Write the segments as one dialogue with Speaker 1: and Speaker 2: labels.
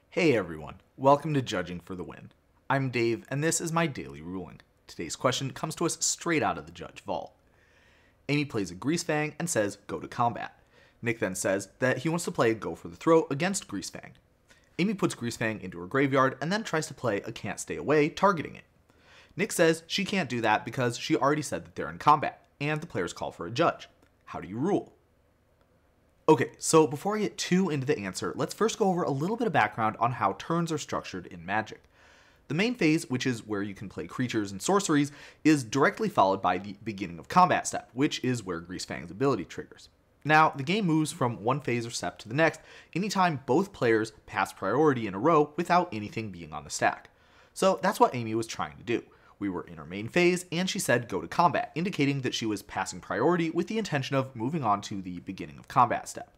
Speaker 1: Hey everyone, welcome to Judging for the Win. I'm Dave, and this is my daily ruling. Today's question comes to us straight out of the judge vault. Amy plays a Greasefang and says, go to combat. Nick then says that he wants to play a go for the throat against Greasefang. Amy puts Greasefang into her graveyard and then tries to play a can't stay away, targeting it. Nick says she can't do that because she already said that they're in combat, and the players call for a judge. How do you rule? Okay, so before I get too into the answer, let's first go over a little bit of background on how turns are structured in Magic. The main phase, which is where you can play creatures and sorceries, is directly followed by the beginning of combat step, which is where Greasefang's ability triggers. Now, the game moves from one phase or step to the next anytime both players pass priority in a row without anything being on the stack. So that's what Amy was trying to do. We were in her main phase, and she said go to combat, indicating that she was passing priority with the intention of moving on to the beginning of combat step.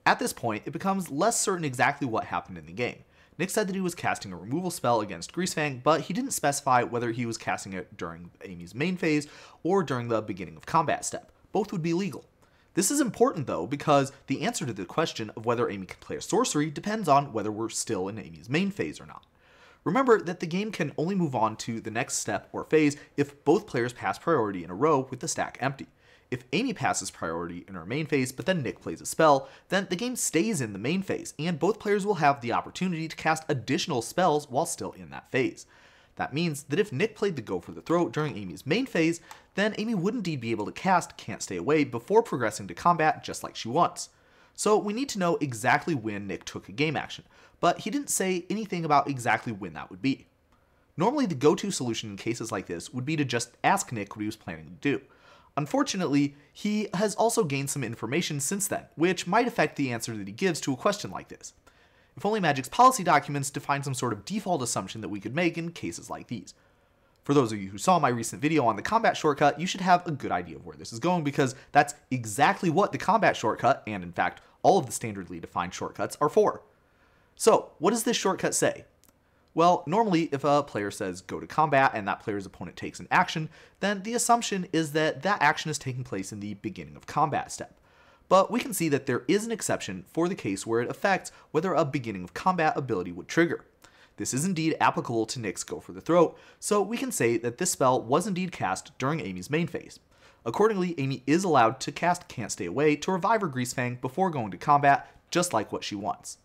Speaker 1: At this point, it becomes less certain exactly what happened in the game. Nick said that he was casting a removal spell against Greasefang, but he didn't specify whether he was casting it during Amy's main phase or during the beginning of combat step. Both would be legal. This is important though, because the answer to the question of whether Amy can play a sorcery depends on whether we're still in Amy's main phase or not. Remember that the game can only move on to the next step or phase if both players pass priority in a row with the stack empty. If Amy passes priority in her main phase, but then Nick plays a spell, then the game stays in the main phase, and both players will have the opportunity to cast additional spells while still in that phase. That means that if Nick played the go for the throat during Amy's main phase, then Amy would indeed be able to cast Can't Stay Away before progressing to combat just like she wants. So we need to know exactly when Nick took a game action, but he didn't say anything about exactly when that would be. Normally the go-to solution in cases like this would be to just ask Nick what he was planning to do. Unfortunately, he has also gained some information since then, which might affect the answer that he gives to a question like this. If only Magic's policy documents define some sort of default assumption that we could make in cases like these. For those of you who saw my recent video on the combat shortcut, you should have a good idea of where this is going, because that's exactly what the combat shortcut, and in fact all of the standardly defined shortcuts, are for. So what does this shortcut say? Well, normally if a player says go to combat and that player's opponent takes an action, then the assumption is that that action is taking place in the beginning of combat step. But we can see that there is an exception for the case where it affects whether a beginning of combat ability would trigger. This is indeed applicable to Nick's Go for the Throat, so we can say that this spell was indeed cast during Amy's main phase. Accordingly, Amy is allowed to cast Can't Stay Away to revive her Greasefang before going to combat, just like what she wants.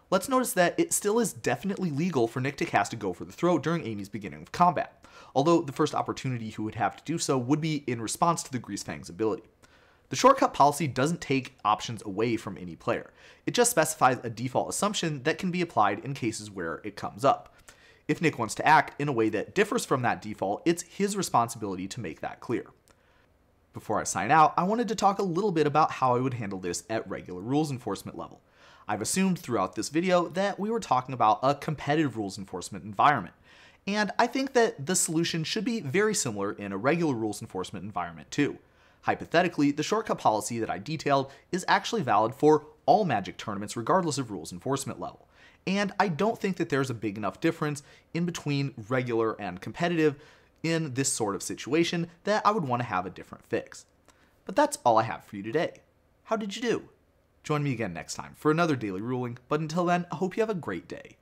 Speaker 1: Let's notice that it still is definitely legal for Nick to cast a Go for the Throat during Amy's beginning of combat, although the first opportunity he would have to do so would be in response to the Greasefang's ability. The shortcut policy doesn't take options away from any player. It just specifies a default assumption that can be applied in cases where it comes up. If Nick wants to act in a way that differs from that default, it's his responsibility to make that clear. Before I sign out, I wanted to talk a little bit about how I would handle this at regular rules enforcement level. I've assumed throughout this video that we were talking about a competitive rules enforcement environment, and I think that the solution should be very similar in a regular rules enforcement environment too. Hypothetically, the shortcut policy that I detailed is actually valid for all Magic tournaments regardless of rules enforcement level, and I don't think that there's a big enough difference in between regular and competitive in this sort of situation that I would want to have a different fix. But that's all I have for you today. How did you do? Join me again next time for another daily ruling, but until then, I hope you have a great day.